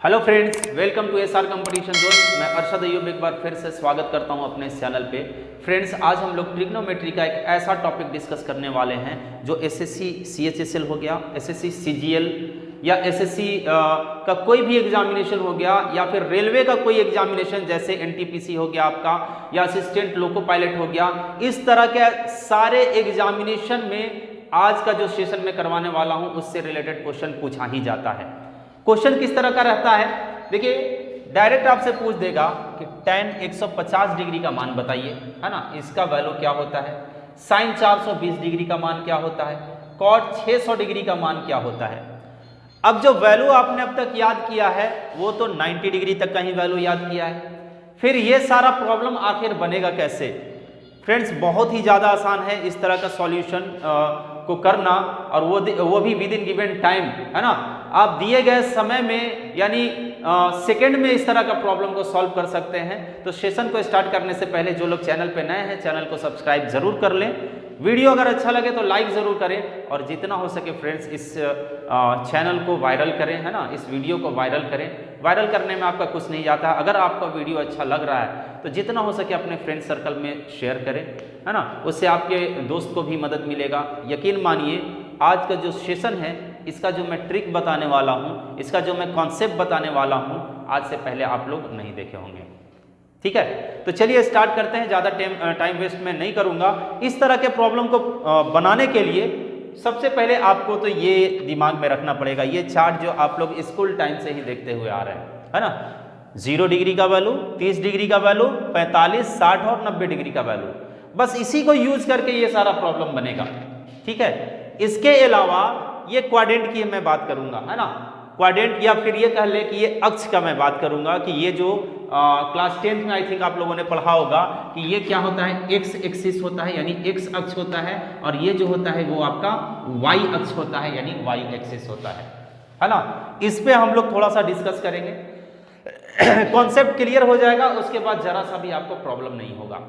Hello friends, welcome to SR competition zone. मैं अरशद अय्यूब एक बार फिर से स्वागत करता हूं अपने इस चैनल पे। फ्रेंड्स, आज हम लोग ट्रिग्नोमेट्री का एक ऐसा टॉपिक डिस्कस करने वाले हैं जो एसएससी सीएचएसएल हो गया, एसएससी सीजीएल या एसएससी का कोई भी एग्जामिनेशन हो गया, या फिर रेलवे का कोई एग्जामिनेशन जैसे एनटीपीसी हो गया आपका, या असिस्टेंट लोको पायलट हो गया, इस तरह के सारे एग्जामिनेशन में आज का जो सेशन में करवाने वाला हूँ उससे रिलेटेड क्वेश्चन पूछा ही जाता है। क्वेश्चन किस तरह का रहता है, देखिए डायरेक्ट आपसे पूछ देगा कि tan 150 डिग्री का मान बताइए, है ना, इसका वैल्यू क्या होता है, sin 420 डिग्री का मान क्या होता है, cot 600 डिग्री का मान क्या होता है। अब जो वैल्यू आपने अब तक याद किया है वो तो 90 डिग्री तक का ही वैल्यू याद किया है। फिर ये सारा प्रॉब्लम आखिर बनेगा कैसे? फ्रेंड्स, बहुत ही ज़्यादा आसान है इस तरह का सॉल्यूशन को करना, और वो भी विद इन गिवन टाइम, है ना। आप दिए गए समय में यानी सेकंड में इस तरह का प्रॉब्लम को सॉल्व कर सकते हैं। तो सेशन को स्टार्ट करने से पहले जो लोग चैनल पे नए हैं चैनल को सब्सक्राइब जरूर कर लें। वीडियो अगर अच्छा लगे तो लाइक ज़रूर करें, और जितना हो सके फ्रेंड्स इस चैनल को वायरल करें, है ना, इस वीडियो को वायरल करें। वायरल करने में आपका कुछ नहीं जाता। अगर आपका वीडियो अच्छा लग रहा है तो जितना हो सके अपने फ्रेंड सर्कल में शेयर करें, है ना, उससे आपके दोस्त को भी मदद मिलेगा। यकीन मानिए आज का जो सेशन है इसका जो मैं ट्रिक बताने वाला हूँ, इसका जो मैं कॉन्सेप्ट बताने वाला हूँ, आज से पहले आप लोग नहीं देखे होंगे। ठीक है, तो चलिए स्टार्ट करते हैं। ज़्यादा टाइम वेस्ट मैं नहीं करूँगा। इस तरह के प्रॉब्लम को बनाने के लिए सबसे पहले आपको तो ये दिमाग में रखना पड़ेगा, ये चार्ट जो आप लोग स्कूल टाइम से ही देखते हुए आ रहे हैं, है ना, 0 डिग्री का वैल्यू, 30 डिग्री का वैल्यू, 45, 60 और 90 डिग्री का वैल्यू, बस इसी को यूज करके ये सारा प्रॉब्लम बनेगा। ठीक है, इसके अलावा ये क्वाड्रेंट की मैं बात करूंगा, है ना, क्वाड्रेंट, या फिर ये कह ले कि ये अक्ष का मैं बात करूंगा कि ये जो क्लास 10th में आई थिंक आप लोगों ने पढ़ा होगा कि ये क्या होता है, एक्स एक्सिस होता है यानी एक्स अक्ष होता है, और ये जो होता है वो आपका वाई अक्ष होता है यानी वाई एक्सिस होता है ना। इस पे हम लोग थोड़ा सा डिस्कस करेंगे। कॉन्सेप्ट क्लियर हो जाएगा, उसके बाद जरा सा भी आपको प्रॉब्लम नहीं होगा।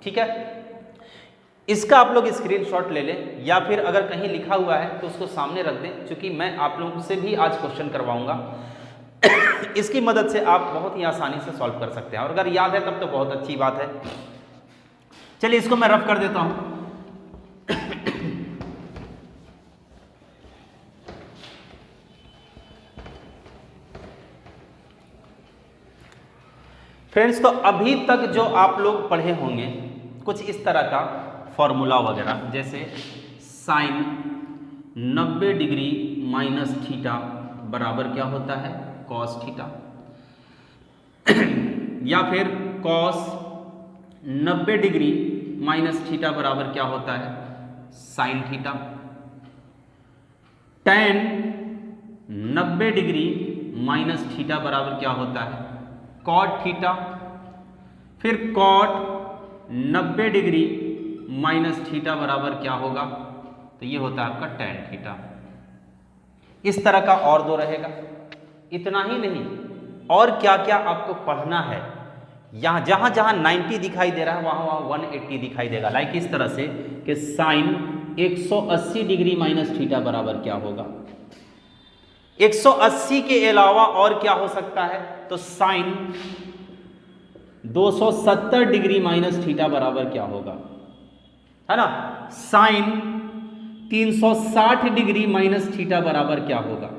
ठीक है, इसका आप लोग स्क्रीनशॉट ले लें, या फिर अगर कहीं लिखा हुआ है तो उसको सामने रख दें, क्योंकि मैं आप लोगों से भी आज क्वेश्चन करवाऊंगा। इसकी मदद से आप बहुत ही आसानी से सॉल्व कर सकते हैं, और अगर याद है तब तो बहुत अच्छी बात है। चलिए इसको मैं रफ कर देता हूं। फ्रेंड्स, तो अभी तक जो आप लोग पढ़े होंगे कुछ इस तरह का फॉर्मूला वगैरह, जैसे साइन 90 डिग्री माइनस थीटा बराबर क्या होता है, कॉस थीटा, या फिर कॉस 90 डिग्री माइनस थीटा बराबर क्या होता है, sine theta, tan 90 degree minus theta बराबर क्या होता है, कॉट थीटा, फिर कॉट 90 डिग्री माइनस थीटा बराबर क्या होगा, तो ये होता है आपका tan थीटा। इस तरह का और दो रहेगा। इतना ही नहीं, और क्या क्या आपको पढ़ना है, यहाँ जहां जहां 90 दिखाई दे रहा है वहां वहां 180 दिखाई देगा। लाइक इस तरह से कि साइन 180 डिग्री माइनस थीटा बराबर क्या होगा। 180 के अलावा और क्या हो सकता है, तो साइन 270 डिग्री माइनस थीटा बराबर क्या होगा, है ना, साइन 360 डिग्री माइनस थीटा बराबर क्या होगा,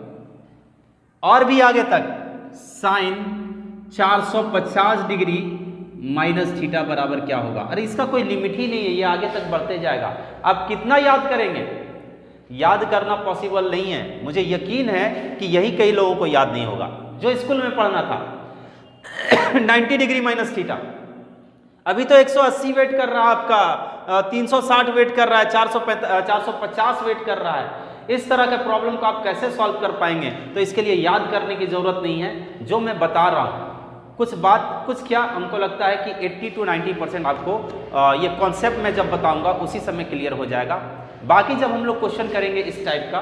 और भी आगे तक साइन 450 डिग्री माइनस थीटा बराबर क्या होगा। अरे इसका कोई लिमिट ही नहीं है, ये आगे तक बढ़ते जाएगा। आप कितना याद करेंगे, याद करना पॉसिबल नहीं है। मुझे यकीन है कि यही कई लोगों को याद नहीं होगा जो स्कूल में पढ़ना था। 90 डिग्री माइनस थीटा, अभी तो 180 वेट कर रहा है आपका, 360 वेट कर रहा है, 450 वेट कर रहा है। इस तरह के प्रॉब्लम को आप कैसे सॉल्व कर पाएंगे? तो इसके लिए याद करने की जरूरत नहीं है। जो मैं बता रहा हूँ कुछ क्या हमको लगता है कि 80 to 90% आपको ये कॉन्सेप्ट मैं जब बताऊंगा उसी समय क्लियर हो जाएगा। बाकी जब हम लोग क्वेश्चन करेंगे इस टाइप का,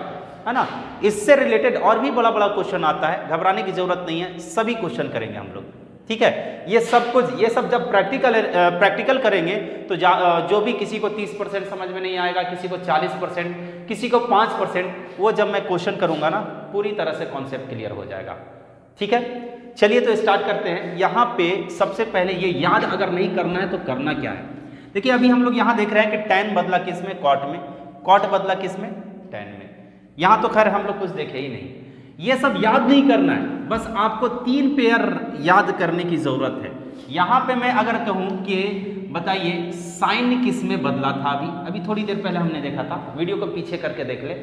है ना, इससे रिलेटेड और भी बड़ा बड़ा क्वेश्चन आता है, घबराने की जरूरत नहीं है, सभी क्वेश्चन करेंगे हम लोग। ठीक है, ये सब जब प्रैक्टिकल करेंगे तो जो भी किसी को 30% समझ में नहीं आएगा, किसी को 40%, किसी को 5%, वो जब मैं क्वेश्चन करूंगा ना पूरी तरह से कॉन्सेप्ट क्लियर हो जाएगा। ठीक है, चलिए तो स्टार्ट करते हैं। यहाँ पे सबसे पहले ये याद अगर नहीं करना है तो करना क्या है। देखिए अभी हम लोग यहाँ देख रहे हैं कि tan बदला किस में, कॉट में, कॉट बदला किस में, tan में। यहाँ तो खैर हम लोग कुछ देखे ही नहीं, ये सब याद नहीं करना है, बस आपको 3 पेयर याद करने की जरूरत है। यहाँ पे मैं अगर कहूँ कि बताइए साइन किस में बदला था, अभी थोड़ी देर पहले हमने देखा था, वीडियो को पीछे करके देख ले।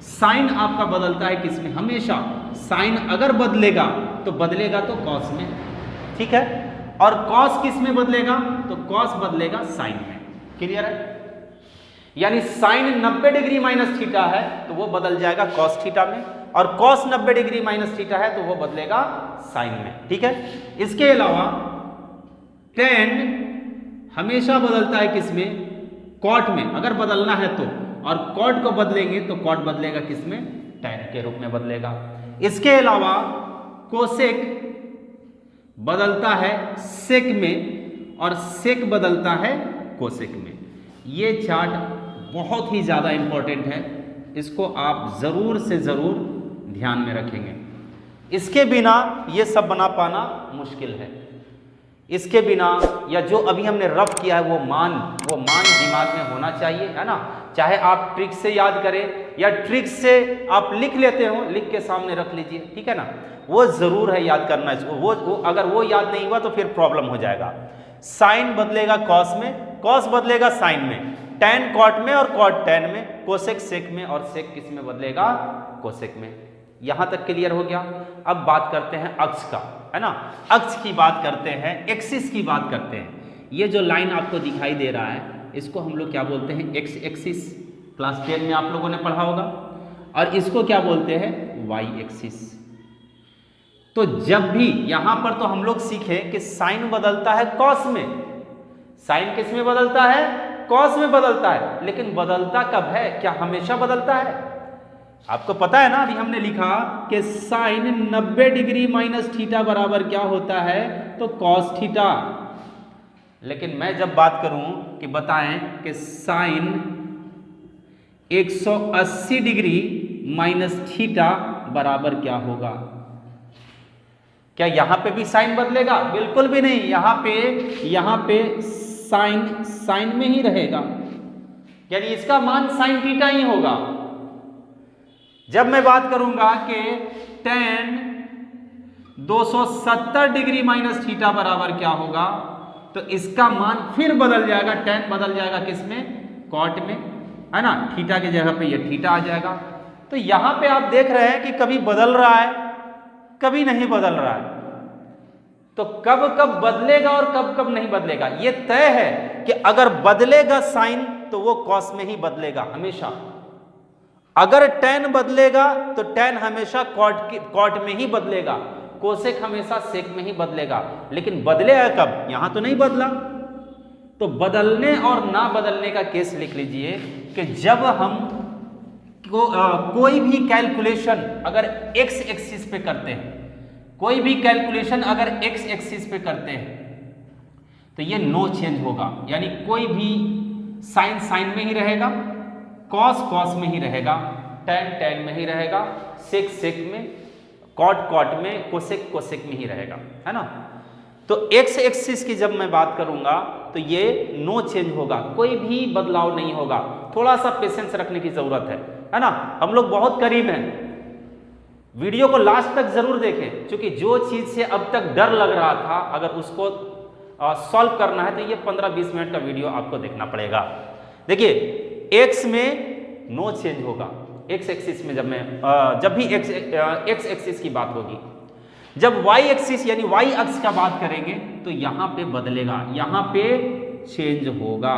साइन आपका बदलता है किस में, हमेशा साइन अगर बदलेगा तो बदलेगा तो कॉस में, ठीक है, और कॉस किस में बदलेगा, तो कॉस बदलेगा साइन में। क्लियर है, यानी साइन 90 डिग्री माइनस थीटा है तो वो बदल जाएगा कॉस थीटा में, और कॉस 90 डिग्री माइनस थीटा है तो वो बदलेगा साइन में, ठीक है। इसके अलावा tan हमेशा बदलता है किस में, कॉट में अगर बदलना है तो, और कॉट को बदलेंगे तो कॉट बदलेगा किस में, tan के रूप में बदलेगा। इसके अलावा कोसेक बदलता है सेक में, और सेक बदलता है कोसेक में। ये चार्ट बहुत ही ज़्यादा इंपॉर्टेंट है, इसको आप ज़रूर से ज़रूर ध्यान में रखेंगे। इसके बिना ये सब बना पाना मुश्किल है, इसके बिना, या जो अभी हमने रफ किया है वो मान दिमाग में होना चाहिए, है ना। चाहे आप ट्रिक से याद करें या ट्रिक से आप लिख लेते हो, लिख के सामने रख लीजिए, ठीक है ना, वो ज़रूर है याद करना इसको। वो अगर वो याद नहीं हुआ तो फिर प्रॉब्लम हो जाएगा। साइन बदलेगा कॉस में, कॉस बदलेगा साइन में, tan कॉट में और कॉट tan में, कोसेक सेक में, और सेक किस में बदलेगा, कोसेक में। यहां तक क्लियर हो गया। अब बात करते हैं अक्ष का, है ना, अक्ष की बात करते हैं, एक्सिस की बात करते हैं। ये जो लाइन आपको दिखाई दे रहा है इसको हम लोग क्या बोलते हैं, एक्स एक्सिस, क्लास 10 में आप लोगों ने पढ़ा होगा, और इसको क्या बोलते हैं, वाई एक्सिस। तो जब भी यहां पर तो हम लोग सीखे कि साइन बदलता है कॉस में, साइन किस में बदलता है, कॉस में बदलता है, लेकिन बदलता कब है, क्या हमेशा बदलता है। आपको पता है ना, अभी हमने लिखा कि साइन 90 डिग्री माइनस थीटा बराबर क्या होता है, तो कॉस थीटा। लेकिन मैं जब बात करूं कि बताएं कि साइन 180 डिग्री माइनस थीटा बराबर क्या होगा, क्या यहां पे भी साइन बदलेगा, बिल्कुल भी नहीं। यहां पे साइन में ही रहेगा, यानी इसका मान साइन थीटा ही होगा। जब मैं बात करूंगा कि tan 270 डिग्री माइनस थीटा बराबर क्या होगा, तो इसका मान फिर बदल जाएगा, tan बदल जाएगा किसमें, कॉट में, है ना, थीटा की जगह पे ये थीटा आ जाएगा। तो यहां पे आप देख रहे हैं कि कभी बदल रहा है, कभी नहीं बदल रहा है। तो कब कब बदलेगा और कब कब नहीं बदलेगा, ये तय है कि अगर बदलेगा साइन तो वो कॉस में ही बदलेगा हमेशा, अगर tan बदलेगा तो tan हमेशा कॉट में ही बदलेगा, कोसेक हमेशा सेक में ही बदलेगा। लेकिन बदलेगा कब, यहां तो नहीं बदला। तो बदलने और ना बदलने का केस लिख लीजिए कि जब हम कोई भी कैलकुलेशन अगर एक्स एक्सिस पे करते हैं, कोई भी कैलकुलेशन अगर एक्स एक्सिस पे करते हैं तो ये नो चेंज होगा, यानी कोई भी साइन साइन में ही रहेगा, कॉस कॉस में ही रहेगा, tan में ही रहेगा, सेक सेक में, कॉट में, कोसेक कोसेक में ही रहेगा, है ना। तो एक्स एक्सिस की जब मैं बात करूंगा तो ये नो चेंज होगा, कोई भी बदलाव नहीं होगा। थोड़ा सा पेशेंस रखने की जरूरत है ना। हम लोग बहुत करीब हैं, वीडियो को लास्ट तक जरूर देखें, क्योंकि जो चीज से अब तक डर लग रहा था अगर उसको सॉल्व करना है तो ये 15-20 मिनट का वीडियो आपको देखना पड़ेगा। देखिए एक्स में नो चेंज होगा, एक्स एक्सिस में जब भी एक्स एक्सिस की बात होगी, जब वाई एक्सिस यानी वाई अक्ष का बात करेंगे तो यहां पे बदलेगा, यहां पे चेंज होगा।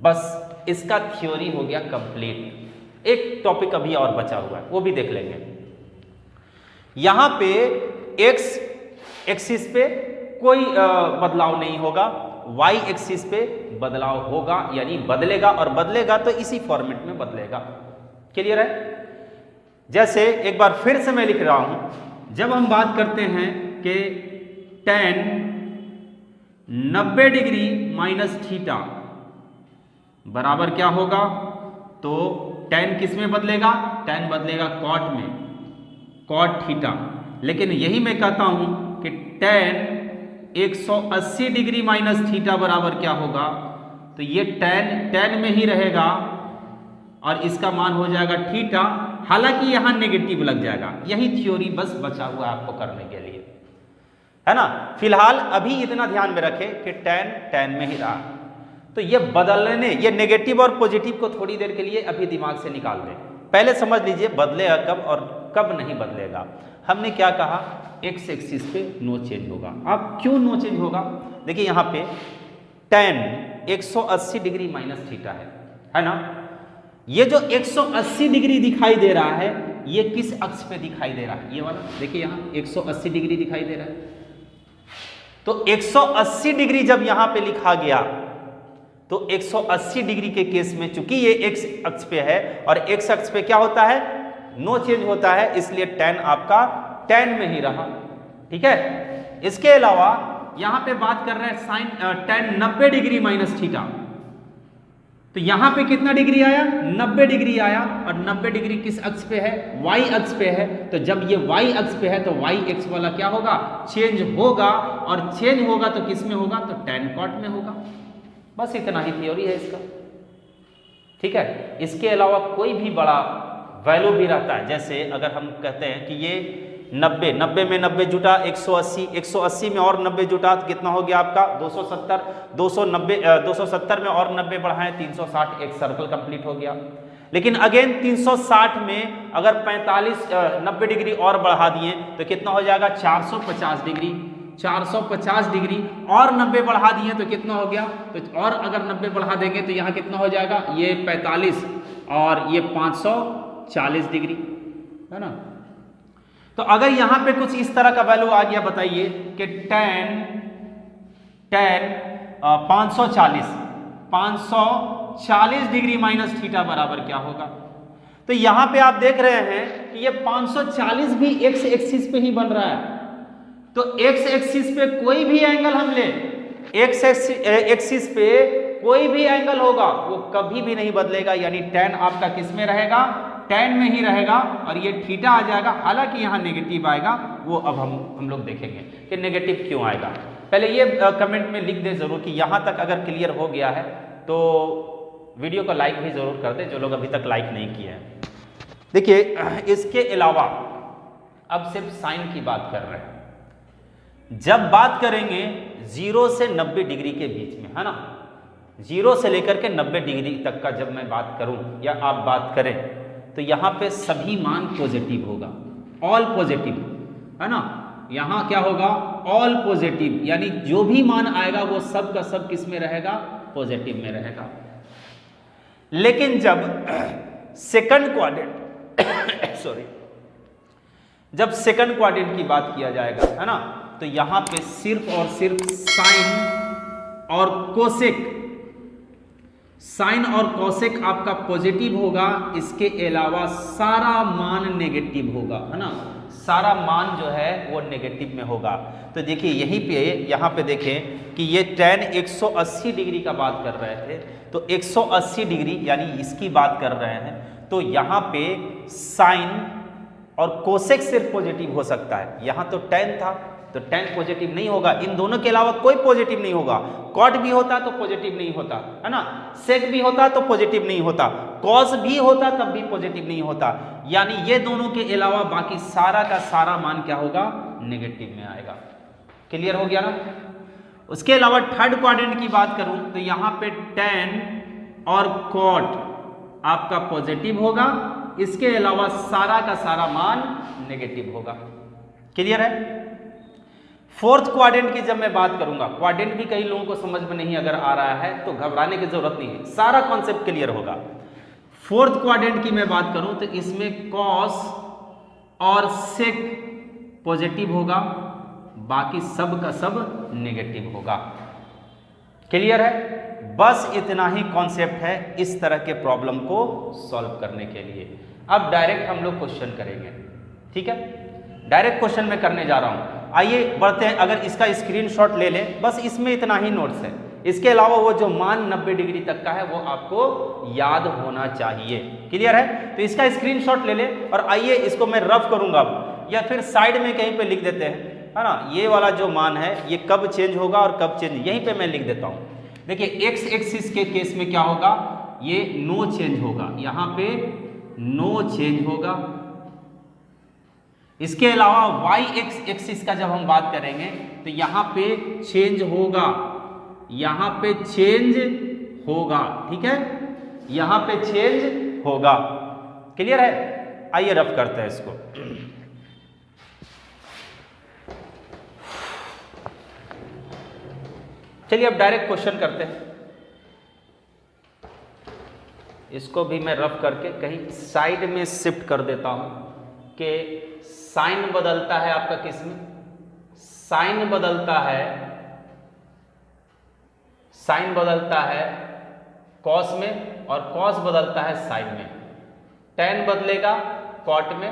बस इसका थ्योरी हो गया कंप्लीट। एक टॉपिक अभी और बचा हुआ है, वो भी देख लेंगे। यहां पे एक्स एक्सिस पे कोई बदलाव नहीं होगा, वाई एक्सिस पे बदलाव होगा, यानी बदलेगा, और बदलेगा तो इसी फॉर्मेट में बदलेगा। क्लियर है। जैसे एक बार फिर से मैं लिख रहा हूं, जब हम बात करते हैं कि tan 90 डिग्री माइनस थीटा बराबर क्या होगा, तो tan किस में बदलेगा, tan बदलेगा कॉट में, कॉट थीटा, लेकिन यही मैं कहता हूं कि tan 180 डिग्री माइनस थीटा बराबर क्या होगा, तो ये tan में ही रहेगा और इसका मान हो जाएगा थीटा। हालांकि यहां नेगेटिव लग जाएगा, यही थ्योरी बस बचा हुआ है आपको करने के लिए, है ना। फिलहाल अभी इतना ध्यान में रखें कि tan में ही रहा, तो ये बदलने, ये नेगेटिव और पॉजिटिव को थोड़ी देर के लिए अभी दिमाग से निकाल दें। पहले समझ लीजिए बदलेगा कब और कब नहीं बदलेगा। हमने क्या कहा, एक्स एक्सिस पे नो चेंज होगा। अब क्यों नो चेंज होगा, देखिए यहाँ पे tan 180 डिग्री माइनस थीटा है ना। ये जो 180 डिग्री दिखाई दे रहा है, ये किस अक्ष पे दिखाई दे रहा है, ये वाला देखिए यहाँ 180 डिग्री दिखाई दे रहा है। तो 180 डिग्री जब यहां पे लिखा गया तो 180 डिग्री के केस में चूंकि ये एक्स अक्ष पे है और एक्स अक्ष पे क्या होता है, नो चेंज होता है, इसलिए tan आपका tan में ही रहा, ठीक है। इसके अलावा यहां पे बात कर रहे हैं sine tan 90 degree minus theta, तो यहां पे कितना डिग्री आया, 90 डिग्री आया, और 90 डिग्री किस अक्ष पे है, y अक्ष पे है। तो जब ये y अक्ष पे है तो y एक्स वाला क्या होगा, चेंज होगा, और चेंज होगा तो किस में होगा, तो tan cot में होगा। बस इतना ही थ्योरी है इसका, ठीक है। इसके अलावा कोई भी बड़ा वैल्यू भी रहता है, जैसे अगर हम कहते हैं कि ये 90 में 90 जुटा 180 में और 90 जुटा तो कितना हो गया आपका 270, 270 में और 90 बढ़ाएं 360, एक सर्कल कंप्लीट हो गया। लेकिन अगेन 360 में अगर 90 डिग्री और बढ़ा दिए तो कितना हो जाएगा 450 डिग्री, 450 डिग्री और 90 बढ़ा दिए तो कितना हो गया, तो और अगर 90 बढ़ा देंगे तो यहाँ कितना हो जाएगा, ये 45 और ये 540 डिग्री, है ना। तो अगर यहां पे कुछ इस तरह का वैल्यू आ गया, बताइए कि tan 540 डिग्री माइनस थीटा बराबर क्या होगा। तो यहां पे आप देख रहे हैं कि ये 540 भी एक्स एक्सिस पे ही बन रहा है, तो एक्स एक्सिस पे कोई भी एंगल हम ले, एक्स एक्सिस पे कोई भी एंगल होगा वो कभी भी नहीं बदलेगा, यानी tan आपका किस में रहेगा, tan में ही रहेगा, और ये थीटा आ जाएगा। हालांकि यहाँ नेगेटिव आएगा, वो अब हम लोग देखेंगे कि नेगेटिव क्यों आएगा। पहले ये कमेंट में लिख दे जरूर कि यहाँ तक अगर क्लियर हो गया है तो वीडियो को लाइक भी जरूर कर दे, जो लोग अभी तक लाइक नहीं किए हैं। देखिए इसके अलावा अब सिर्फ साइन की बात कर रहे हैं। जब बात करेंगे 0 से 90 डिग्री के बीच में, है ना, 0 से लेकर के 90 डिग्री तक का जब मैं बात करूं या आप बात करें तो यहाँ पे सभी मान पॉजिटिव होगा, ऑल पॉजिटिव, है ना। यहाँ क्या होगा, ऑल पॉजिटिव, यानी जो भी मान आएगा वो सब का सब किस में रहेगा, पॉजिटिव में रहेगा। लेकिन जब सेकंड क्वाड्रेंट सॉरी, जब सेकंड क्वाड्रेंट की बात किया जाएगा, है ना, तो यहाँ पे सिर्फ और सिर्फ साइन और कोसेक, साइन और कोसेक आपका पॉजिटिव होगा, इसके अलावा सारा मान नेगेटिव होगा, है ना, सारा मान जो है वो नेगेटिव में होगा। तो देखिए यहीं पे, यहाँ पे देखें कि ये tan 180 डिग्री का बात कर रहे थे, तो 180 डिग्री यानी इसकी बात कर रहे हैं, तो यहाँ पे साइन और कोसेक सिर्फ पॉजिटिव हो सकता है। यहाँ तो tan था तो tan पॉजिटिव नहीं होगा, इन दोनों के अलावा कोई पॉजिटिव नहीं होगा। कॉट भी होता तो पॉजिटिव नहीं होता, है ना, सेक भी होता तो पॉजिटिव नहीं होता, कॉस भी होता तब भी पॉजिटिव नहीं होता, यानी ये दोनों के अलावा बाकी सारा का सारा मान क्या होगा, नेगेटिव में आएगा। क्लियर हो गया ना। उसके अलावा थर्ड क्वाड्रेंट की बात करूं तो यहाँ पे tan और कॉट आपका पॉजिटिव होगा, इसके अलावा सारा का सारा मान नेगेटिव होगा। क्लियर है। फोर्थ क्वाड्रेंट की जब मैं बात करूंगा, क्वाड्रेंट भी कई लोगों को समझ में नहीं अगर आ रहा है तो घबराने की जरूरत नहीं है, सारा कॉन्सेप्ट क्लियर होगा। फोर्थ क्वाड्रेंट की मैं बात करूं तो इसमें कॉस और सेक पॉजिटिव होगा, बाकी सब का सब नेगेटिव होगा। क्लियर है। बस इतना ही कॉन्सेप्ट है इस तरह के प्रॉब्लम को सॉल्व करने के लिए। अब डायरेक्ट हम लोग क्वेश्चन करेंगे, ठीक है। डायरेक्ट क्वेश्चन में करने जा रहा हूं। आइए बढ़ते हैं। अगर इसका स्क्रीनशॉट ले लें, बस इसमें इतना ही नोट्स है, इसके अलावा वो जो मान 90 डिग्री तक का है वो आपको याद होना चाहिए। क्लियर है। तो इसका स्क्रीनशॉट ले लें और आइए इसको मैं रफ करूंगा। या फिर साइड में कहीं पे लिख देते हैं, है ना, ये वाला जो मान है ये कब चेंज होगा और कब चेंज, यहीं पे मैं लिख देता हूँ। देखिए एक्स एक्सिस के केस में क्या होगा, ये नो चेंज होगा, यहाँ पे नो चेंज होगा। इसके अलावा वाई एक्स एक्सिस का जब हम बात करेंगे तो यहाँ पे चेंज होगा, यहाँ पे चेंज होगा, ठीक है, यहाँ पे चेंज होगा। क्लियर है? आइए रफ करते हैं इसको। चलिए अब डायरेक्ट क्वेश्चन करते हैं। इसको भी मैं रफ करके कहीं साइड में शिफ्ट कर देता हूं कि साइन बदलता है आपका किस में, साइन बदलता है, साइन बदलता है कॉस में और कॉस बदलता है साइन में। टैन बदलेगा कॉट में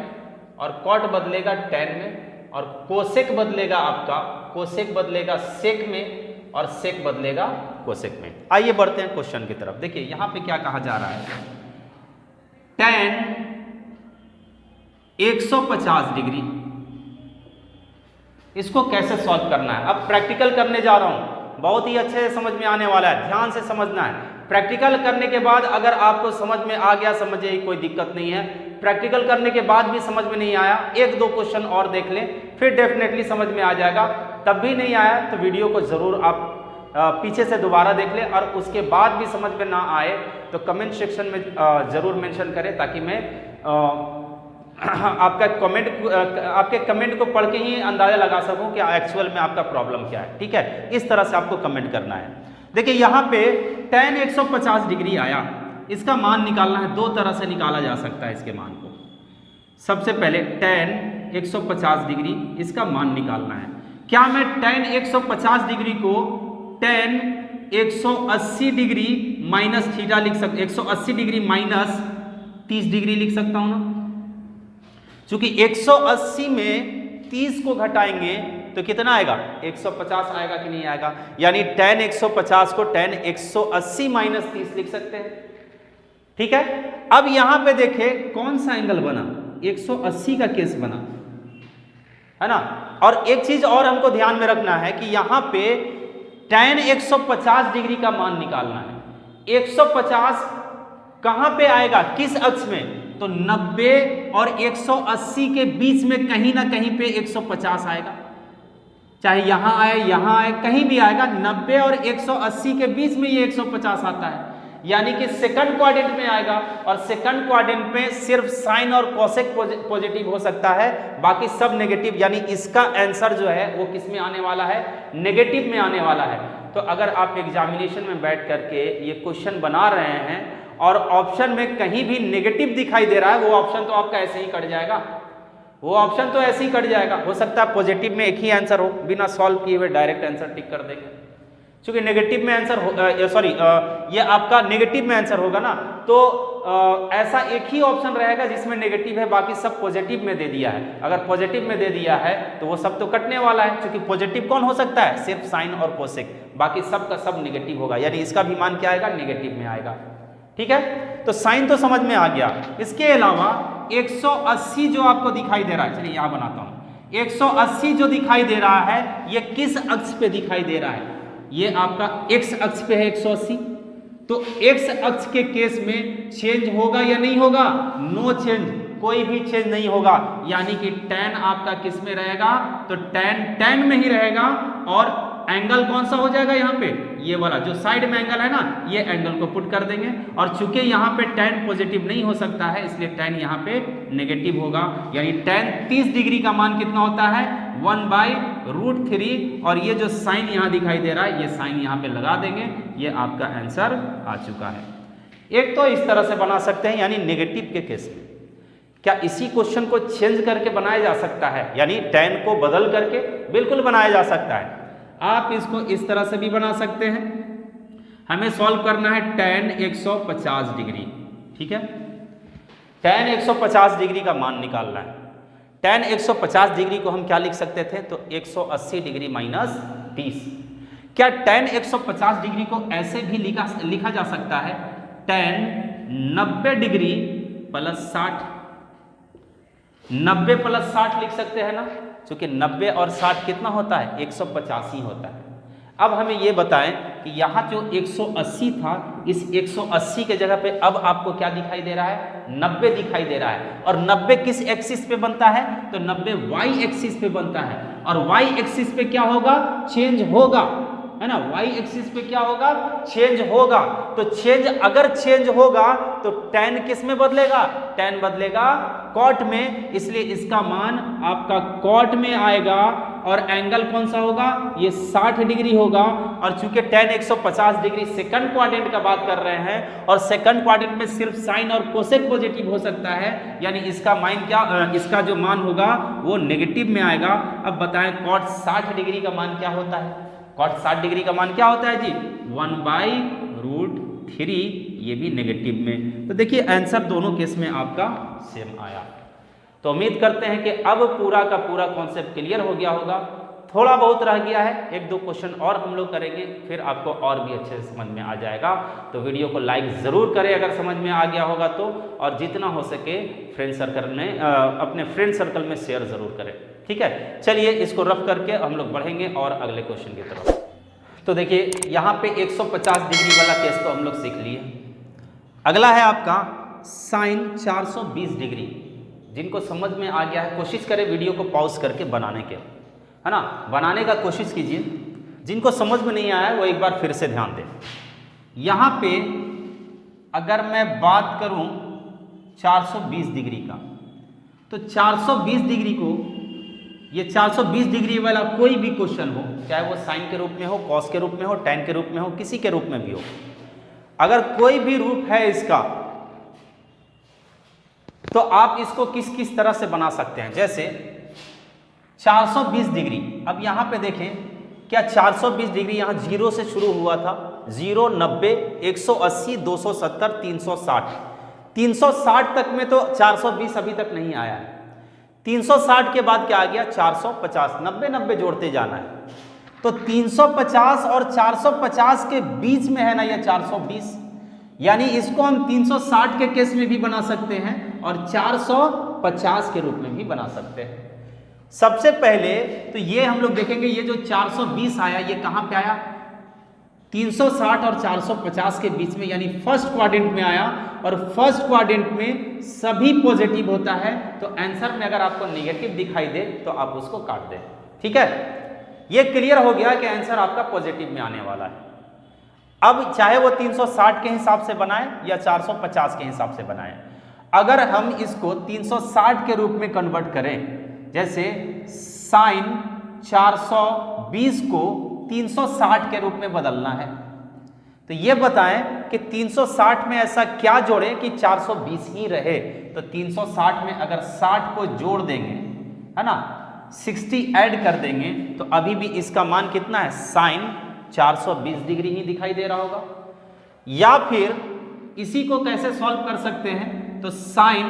और कॉट बदलेगा टैन में और कोसेक बदलेगा आपका, कोसेक बदलेगा सेक में और सेक बदलेगा कोसेक में। आइए बढ़ते हैं क्वेश्चन की तरफ। देखिए यहां पे क्या कहा जा रहा है, टैन 150 डिग्री, इसको कैसे सॉल्व करना है। अब प्रैक्टिकल करने जा रहा हूं, बहुत ही अच्छे से समझ में आने वाला है, ध्यान से समझना है। प्रैक्टिकल करने के बाद अगर आपको समझ में आ गया, समझिए कोई दिक्कत नहीं है। प्रैक्टिकल करने के बाद भी समझ में नहीं आया, एक दो क्वेश्चन और देख लें, फिर डेफिनेटली समझ में आ जाएगा। तब भी नहीं आया तो वीडियो को जरूर आप पीछे से दोबारा देख लें, और उसके बाद भी समझ में ना आए तो कमेंट सेक्शन में जरूर मेंशन करें, ताकि मैं आपका कमेंट, आपके कमेंट को पढ़ के ही अंदाजा लगा सकूं कि एक्चुअल में आपका प्रॉब्लम क्या है। ठीक है, इस तरह से आपको कमेंट करना है। देखिए यहाँ पे tan 150 डिग्री आया, इसका मान निकालना है। दो तरह से निकाला जा सकता है इसके मान को। सबसे पहले tan 150 डिग्री, इसका मान निकालना है। क्या मैं tan 150 डिग्री को tan 180 डिग्री माइनस थीटा लिख सकता, 180 डिग्री माइनस 30 डिग्री लिख सकता हूं ना? चूंकि 180 में 30 को घटाएंगे तो कितना आएगा, 150 आएगा कि नहीं आएगा। यानी tan 150 को tan 180 माइनस 30 लिख सकते हैं। ठीक है, अब यहां पे देखें कौन सा एंगल बना, 180 का केस बना, है ना। और एक चीज और हमको ध्यान में रखना है कि यहां पे tan 150 डिग्री का मान निकालना है। 150 कहां पे आएगा, किस अक्ष में, तो 90 और 180 के बीच में कहीं ना कहीं पे 150 आएगा। चाहे यहां आए यहां आए, कहीं भी आएगा। 90 और 180 के बीच में ये 150 आता है, यानी कि सेकंड क्वाड्रेंट में आएगा। और सेकंड क्वाड्रेंट में सिर्फ साइन और कोसेक पॉजिटिव हो सकता है, बाकी सब नेगेटिव। यानी इसका आंसर जो है वो किस में आने वाला है, नेगेटिव में आने वाला है। तो अगर आप एग्जामिनेशन में बैठ करके ये क्वेश्चन बना रहे हैं और ऑप्शन में कहीं भी नेगेटिव दिखाई दे रहा है, वो ऑप्शन तो आपका ऐसे ही कट जाएगा, वो ऑप्शन तो ऐसे ही कट जाएगा। हो सकता है पॉजिटिव में एक ही आंसर हो, बिना सॉल्व किए हुए डायरेक्ट आंसर टिक कर देंगे। क्योंकि नेगेटिव में आंसर ये आपका नेगेटिव में आंसर होगा ना, तो ऐसा एक ही ऑप्शन रहेगा जिसमें नेगेटिव है, बाकी सब पॉजिटिव में दे दिया है। अगर पॉजिटिव में दे दिया है तो वो सब तो कटने वाला है, क्योंकि पॉजिटिव कौन हो सकता है, सिर्फ साइन और कोसेक, बाकी सब का सब नेगेटिव होगा। यानी इसका भी मान क्या आएगा, नेगेटिव में आएगा। ठीक है, तो साइन तो समझ में आ गया। इसके अलावा 180 जो आपको दिखाई दे रहा है, चलिए यहां बनाता हूं। 180 जो दिखाई दे रहा है, ये किस अक्ष पे दिखाई दे रहा है, ये आपका x अक्ष पे है 180। तो x अक्ष के केस में चेंज होगा या नहीं होगा, नो चेंज, कोई भी चेंज नहीं होगा। यानी कि tan आपका किस में रहेगा, तो tan में ही रहेगा। और एंगल कौन सा हो जाएगा यहाँ पे, ये वाला जो साइड में एंगल है ना, ये एंगल को पुट कर देंगे। और चूंकि यहाँ पे tan पॉजिटिव नहीं हो सकता है, इसलिए tan यहाँ पे नेगेटिव होगा। यानी tan 30 डिग्री का मान कितना होता है, 1/√3। और ये जो साइन यहाँ दिखाई दे रहा है, ये साइन यहाँ पे लगा देंगे, ये आपका आंसर आ चुका है। एक तो इस तरह से बना सकते हैं, यानी नेगेटिव के केस में। क्या इसी क्वेश्चन को चेंज करके बनाया जा सकता है, यानी tan को बदल करके, बिल्कुल बनाया जा सकता है। आप इसको इस तरह से भी बना सकते हैं। हमें सॉल्व करना है tan 150 डिग्री। ठीक है, tan 150 डिग्री का मान निकालना है। tan 150 डिग्री को हम क्या लिख सकते थे, तो 180 डिग्री माइनस 30। क्या tan 150 डिग्री को ऐसे भी लिखा जा सकता है, tan 90 डिग्री प्लस 60। 90 प्लस 60 लिख सकते हैं ना, क्योंकि 90 और 60 कितना होता है 185 होता है। अब हमें ये बताएं कि यहाँ जो 180 था, इस 180 के जगह पे अब आपको क्या दिखाई दे रहा है 90 दिखाई दे रहा है। और 90 किस एक्सिस पे बनता है, तो 90 वाई एक्सिस पे बनता है। और वाई एक्सिस पे क्या होगा, चेंज होगा, है ना, वाई एक्सिस पे क्या होगा, चेंज होगा। तो चेंज अगर चेंज होगा तो tan किस में बदलेगा, tan बदलेगा कॉट में, इसलिए इसका मान आपका कॉट में आएगा। और एंगल कौन सा होगा, ये 60 डिग्री होगा। और चूंकि tan 150 डिग्री सेकंड क्वाड्रेंट का बात कर रहे हैं, और सेकंड क्वाड्रेंट में सिर्फ साइन और कोसेक पॉजिटिव हो सकता है, यानी इसका मान क्या, इसका जो मान होगा वो नेगेटिव में आएगा। अब बताएं कॉट 60 डिग्री का मान क्या होता है, कॉट 60 डिग्री का मान क्या होता है जी 1/√3, ये भी नेगेटिव में। तो देखिए आंसर दोनों केस में आपका सेम आया। तो उम्मीद करते हैं कि अब पूरा का पूरा कॉन्सेप्ट क्लियर हो गया होगा। थोड़ा बहुत रह गया है, 1-2 क्वेश्चन और हम लोग करेंगे, फिर आपको और भी अच्छे से समझ में आ जाएगा। तो वीडियो को लाइक ज़रूर करें अगर समझ में आ गया होगा तो, और जितना हो सके फ्रेंड सर्कल में अपने फ्रेंड सर्कल में शेयर ज़रूर करें, ठीक है। चलिए इसको रफ करके हम लोग बढ़ेंगे और अगले क्वेश्चन की तरफ। तो देखिए यहाँ पे 150 डिग्री वाला केस तो हम लोग सीख लिए। अगला है आपका साइन 420 डिग्री। जिनको समझ में आ गया है कोशिश करें वीडियो को पॉज करके बनाने के, है ना, बनाने का कोशिश कीजिए। जिनको समझ में नहीं आया वो एक बार फिर से ध्यान दें। यहाँ पे अगर मैं बात करूँ 420 डिग्री का, तो 420 डिग्री को, ये 420 डिग्री वाला कोई भी क्वेश्चन हो, चाहे वो साइन के रूप में हो, कॉस के रूप में हो, tan के रूप में हो, किसी के रूप में भी हो, अगर कोई भी रूप है इसका, तो आप इसको किस किस तरह से बना सकते हैं। जैसे 420 डिग्री, अब यहाँ पे देखें क्या 420 डिग्री यहाँ 0 से शुरू हुआ था, 0, 90, 180, 270, 360, 360 तक में तो 420 अभी तक नहीं आया है। 360 के बाद क्या आ गया 450, 90 जोड़ते जाना है। तो 350 और 450 के बीच में है ना ये 420, यानी इसको हम 360 के केस में भी बना सकते हैं और 450 के रूप में भी बना सकते हैं। सबसे पहले तो ये हम लोग देखेंगे, ये जो 420 आया ये कहाँ पे आया, 360 और 450 के बीच में, यानी फर्स्ट क्वाड्रेंट में आया। और फर्स्ट क्वाड्रेंट में सभी पॉजिटिव होता है, तो आंसर में अगर आपको नेगेटिव दिखाई दे तो आप उसको काट दें, ठीक है। ये क्लियर हो गया कि आंसर आपका पॉजिटिव में आने वाला है। अब चाहे वो 360 के हिसाब से बनाए या 450 के हिसाब से बनाए, अगर हम इसको 360 के रूप में कन्वर्ट करें, जैसे साइन 420 को 360 के रूप में बदलना है, तो ये बताएं कि 360 में ऐसा क्या जोड़ें कि 420 ही रहे। तो 360 में अगर 60 को जोड़ देंगे, है ना, 60 ऐड कर देंगे, तो अभी भी इसका मान कितना है, साइन 420 डिग्री ही दिखाई दे रहा होगा। या फिर इसी को कैसे सॉल्व कर सकते हैं, तो साइन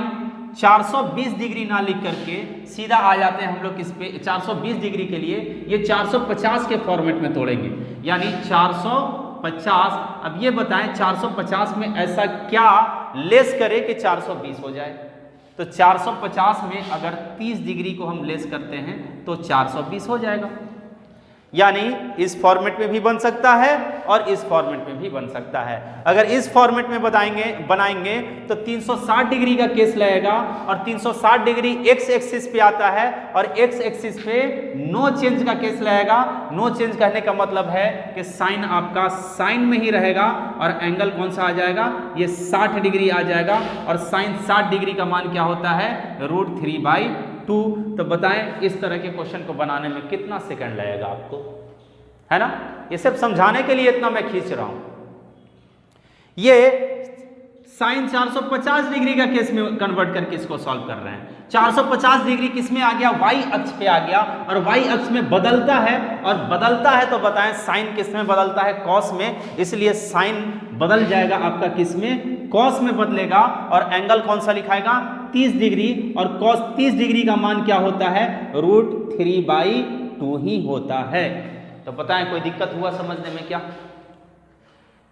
420 डिग्री ना लिख करके सीधा आ जाते हैं हम लोग किस पे, 420 डिग्री के लिए ये 450 के फॉर्मेट में तोड़ेंगे, यानी 450। अब ये बताएं 450 में ऐसा क्या लेस करे कि 420 हो जाए, तो 450 में अगर 30 डिग्री को हम लेस करते हैं तो 420 हो जाएगा। यानी इस फॉर्मेट में भी बन सकता है और इस फॉर्मेट में भी बन सकता है। अगर इस फॉर्मेट में बनाएंगे तो 360 डिग्री का केस लगेगा, और 360 डिग्री एक्स एक्सिस पे आता है, और एक्स एक्सिस पे नो चेंज का केस लगेगा। नो चेंज कहने का मतलब है कि साइन आपका साइन में ही रहेगा, और एंगल कौन सा आ जाएगा, ये 60 डिग्री आ जाएगा। और साइन 60 डिग्री का मान क्या होता है, √3/2। तो बताएं इस तरह के क्वेश्चन को बनाने में कितना सेकंड लगेगा आपको, है ना। ये सब समझाने के लिए इतना मैं खींच रहा हूं। ये साइन 450 डिग्री का केस में कन्वर्ट करके इसको सॉल्व कर रहे हैं। 450 डिग्री किस में आ गया, वाई अक्ष पे आ गया, और वाई अक्ष में बदलता है, और बदलता है तो बताएं साइन किस में बदलता है, कॉस में, इसलिए साइन बदल जाएगा आपका किस में, कॉस में बदलेगा। और एंगल कौन सा लिखाएगा, 30 डिग्री, और कॉस 30 डिग्री का मान क्या होता है, √3/2 ही होता है। तो बताएं कोई दिक्कत हुआ समझने में क्या,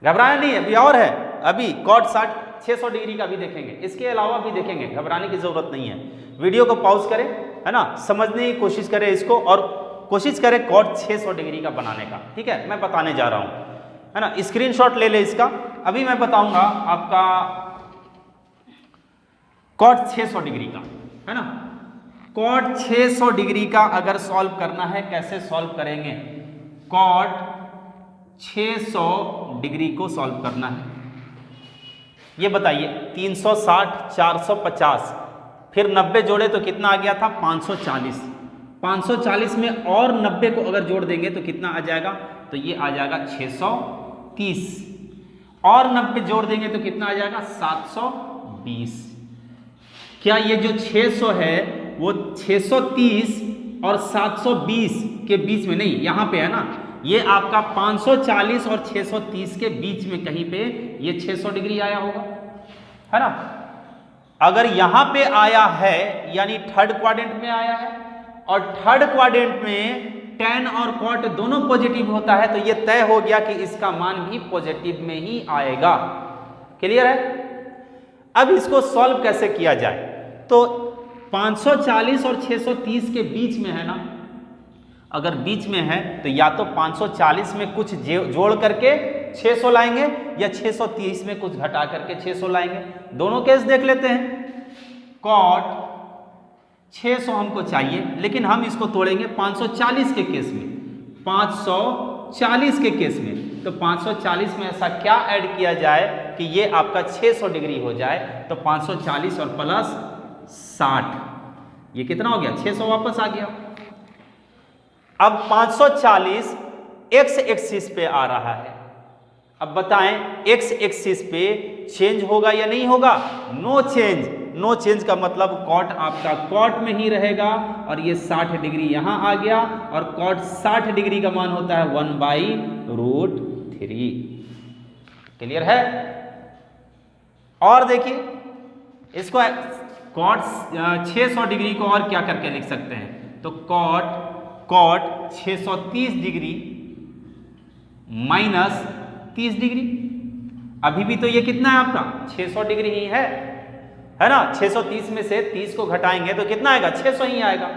घबराना नहीं है, अभी और है, अभी कॉट 60 600 डिग्री का भी देखेंगे, इसके अलावा भी देखेंगे, घबराने की जरूरत नहीं है। वीडियो को पॉज करें, है ना, समझने की कोशिश करें इसको और कोशिश करें कॉट 600 डिग्री का बनाने का। ठीक है, मैं बताने जा रहा हूं, है ना, स्क्रीनशॉट ले ले इसका। अभी मैं बताऊंगा आपका कॉट 600 डिग्री का, है ना। कॉट 600 डिग्री का अगर सॉल्व करना है, कैसे सॉल्व करेंगे? कॉट 600 डिग्री को सॉल्व करना है, ये बताइए। 360, 450, फिर 90 जोड़े तो कितना आ गया था? 540। 540 में और 90 को अगर जोड़ देंगे तो कितना आ जाएगा? तो ये आ जाएगा 630, और 90 जोड़ देंगे तो कितना आ जाएगा? 720। क्या ये जो 600 है वो 630 और 720 के बीच में नहीं, यहां पे है ना, ये आपका 540 और 630 के बीच में कहीं पे ये 600 डिग्री आया होगा, है ना। अगर यहां पे आया है यानी थर्ड क्वाड्रेंट में आया है, और थर्ड क्वाड्रेंट में tan और cot दोनों पॉजिटिव होता है, तो ये तय हो गया कि इसका मान भी पॉजिटिव में ही आएगा। क्लियर है? अब इसको सॉल्व कैसे किया जाए? तो 540 और 630 के बीच में है ना, अगर बीच में है तो या तो 540 में कुछ जोड़ करके 600 लाएंगे, या 630 में कुछ घटा करके 600 लाएंगे। दोनों केस देख लेते हैं। कॉट 600 हमको चाहिए, लेकिन हम इसको तोड़ेंगे 540 के केस में, 540 के केस में। तो 540 में ऐसा क्या ऐड किया जाए कि ये आपका 600 डिग्री हो जाए? तो 540 और प्लस 60, ये कितना हो गया? 600 वापस आ गया। अब 540 एक्स एक्सिस पे आ रहा है। अब बताएं एक्स एक्सिस पे चेंज होगा या नहीं होगा? No change. नो चेंज का मतलब कॉट आपका कॉट में ही रहेगा, और ये 60 डिग्री यहां आ गया, और कॉट 60 डिग्री का मान होता है 1/√3। क्लियर है? और देखिए इसको कॉट 600 डिग्री को और क्या करके लिख सकते हैं? तो कॉट 630 डिग्री माइनस 30 डिग्री। अभी भी तो ये कितना है आपका? 600 डिग्री ही है ना। 630 में से 30 को घटाएंगे तो कितना आएगा? 600 ही आएगा।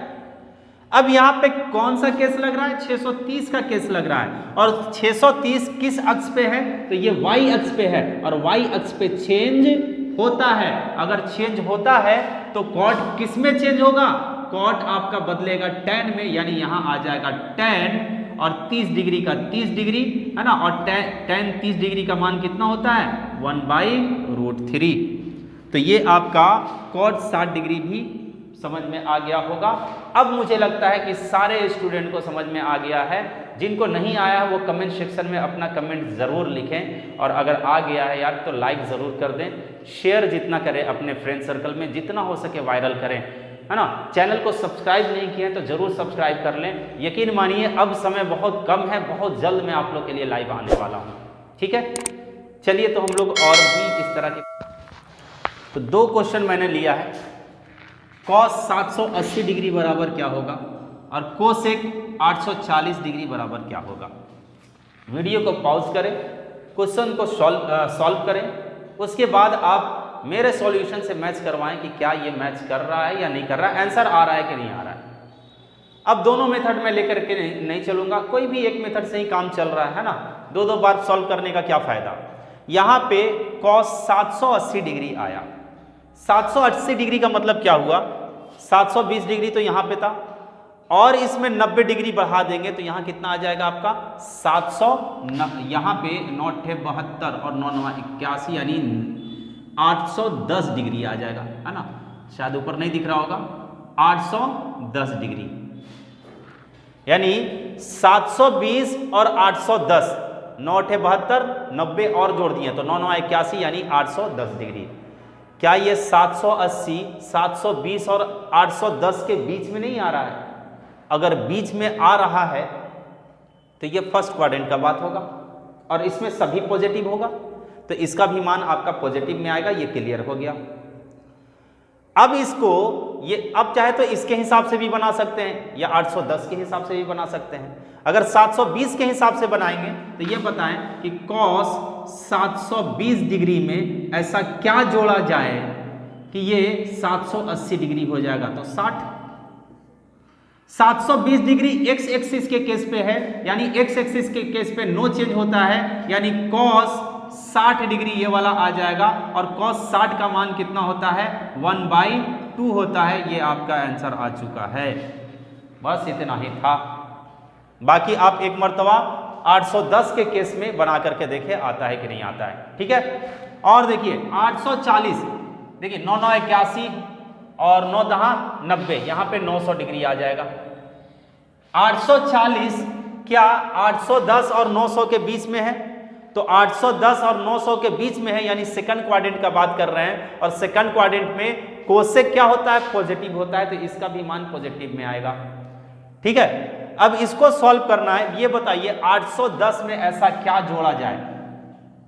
अब यहां पे कौन सा केस लग रहा है? 630 का केस लग रहा है। और 630 किस अक्ष पे है? तो ये y अक्ष पे है, और y अक्ष पे चेंज होता है। अगर चेंज होता है तो कॉट किस में चेंज होगा? कॉट आपका बदलेगा tan में, यानी यहां आ जाएगा tan, और 30 डिग्री का 30 डिग्री, है ना, और tan 30 डिग्री का मान कितना होता है? 1/√3। तो ये आपका कॉट 60 डिग्री भी समझ में आ गया होगा। अब मुझे लगता है कि सारे स्टूडेंट को समझ में आ गया है। जिनको नहीं आया है वो कमेंट सेक्शन में अपना कमेंट ज़रूर लिखें, और अगर आ गया है यार तो लाइक ज़रूर कर दें, शेयर जितना करें अपने फ्रेंड सर्कल में, जितना हो सके वायरल करें, है ना। चैनल को सब्सक्राइब नहीं किए तो ज़रूर सब्सक्राइब कर लें। यकीन मानिए अब समय बहुत कम है, बहुत जल्द मैं आप लोग के लिए लाइव आने वाला हूँ। ठीक है, चलिए तो हम लोग और भी इस तरह के तो 2 क्वेश्चन मैंने लिया है। कॉस 780 डिग्री बराबर क्या होगा, और कोसेक 840 डिग्री बराबर क्या होगा। वीडियो को पॉज करें, क्वेश्चन को सॉल्व करें, उसके बाद आप मेरे सॉल्यूशन से मैच करवाएं कि क्या ये मैच कर रहा है या नहीं कर रहा है, आंसर आ रहा है कि नहीं आ रहा है। अब दोनों मेथड में लेकर के नहीं चलूंगा, कोई भी एक मेथड से ही काम चल रहा है ना, 2-2 बार सॉल्व करने का क्या फायदा। यहां पे कॉस 780 डिग्री आया। 780 डिग्री का मतलब क्या हुआ? 720 डिग्री तो यहां पे था, और इसमें 90 डिग्री बढ़ा देंगे तो यहां कितना आ जाएगा आपका? 700, यहां पे 972 और 981 यानी 810 डिग्री आ जाएगा, है ना। शायद ऊपर नहीं दिख रहा होगा, 810 डिग्री, यानी 720 और 810, 972, 90 और जोड़ दिए तो 981 यानी 810 डिग्री। क्या ये 780, 720 और 810 के बीच में नहीं आ रहा है? अगर बीच में आ रहा है तो ये फर्स्ट क्वाड्रेंट का बात होगा, और इसमें सभी पॉजिटिव होगा, तो इसका भी मान आपका पॉजिटिव में आएगा। ये क्लियर हो गया। अब इसको ये अब चाहे तो इसके हिसाब से भी बना सकते हैं, या 810 के हिसाब से भी बना सकते हैं। अगर 720 के हिसाब से बनाएंगे तो ये बताएं कि कॉस 720 डिग्री में ऐसा क्या जोड़ा जाए कि ये 780 डिग्री हो जाएगा। तो 720 डिग्री एक्स एक्सिस के केस पे है, यानी एक्स एक्सिस के केस पे नो चेंज होता है, यानी cos 60 डिग्री ये वाला आ जाएगा। और cos 60 का मान कितना होता है 1/2 होता है। ये आपका आंसर आ चुका है। बस इतना ही था। बाकी आप एक मर्तबा 810 के केस में बना करके देखिए आता है कि नहीं आता है। ठीक है। और देखिए 840, देखिए 9 9 81 और 9 दहा 90, यहां पे 900 डिग्री आ जाएगा। 840 क्या 810 और 900 के बीच में है? तो 810 और 900 के बीच में है, यानी सेकंड क्वाड्रेंट का बात कर रहे हैं। और सेकंड क्वाड्रेंट में कोसेक क्या होता है? पॉजिटिव होता है, तो इसका भी मान पॉजिटिव में आएगा। ठीक है। अब इसको सॉल्व करना है। ये बताइए 810 में ऐसा क्या जोड़ा जाए,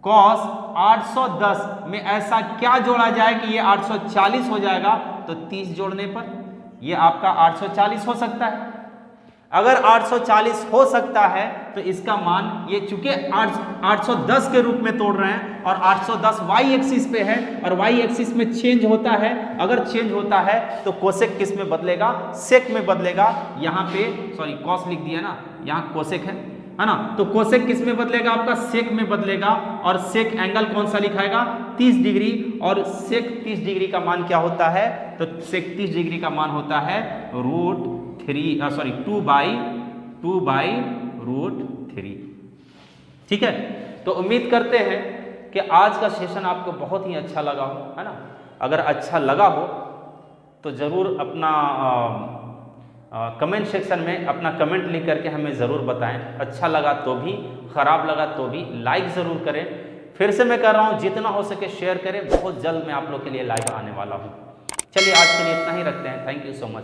cos 810 में ऐसा क्या जोड़ा जाए कि ये 840 हो जाएगा। तो 30 जोड़ने पर ये आपका 840 हो सकता है। अगर 840 हो सकता है तो इसका मान, ये चूंकि 810 के रूप में तोड़ रहे हैं और 810 वाई एक्सिस पे है और वाई एक्सिस में चेंज होता है। अगर चेंज होता है तो कोसेक किस में बदलेगा? सेक में बदलेगा। यहाँ पे सॉरी कॉस लिख दिया ना, यहाँ कोसेक है ना। तो कोसेक किस में बदलेगा? आपका सेक में बदलेगा। और सेक एंगल कौन सा लिखाएगा? 30 डिग्री। और सेक 30 डिग्री का मान क्या होता है? तो सेक 30 डिग्री का मान होता है √2/√3। ठीक है। तो उम्मीद करते हैं कि आज का सेशन आपको बहुत ही अच्छा लगा हो, है ना। अगर अच्छा लगा हो तो ज़रूर अपना कमेंट सेक्शन में अपना कमेंट लिख करके हमें ज़रूर बताएं। अच्छा लगा तो भी, ख़राब लगा तो भी लाइक ज़रूर करें। फिर से मैं कर रहा हूँ, जितना हो सके शेयर करें। बहुत जल्द मैं आप लोग के लिए लाइव आने वाला हूँ। चलिए आज के लिए इतना ही रखते हैं। Thank you so much.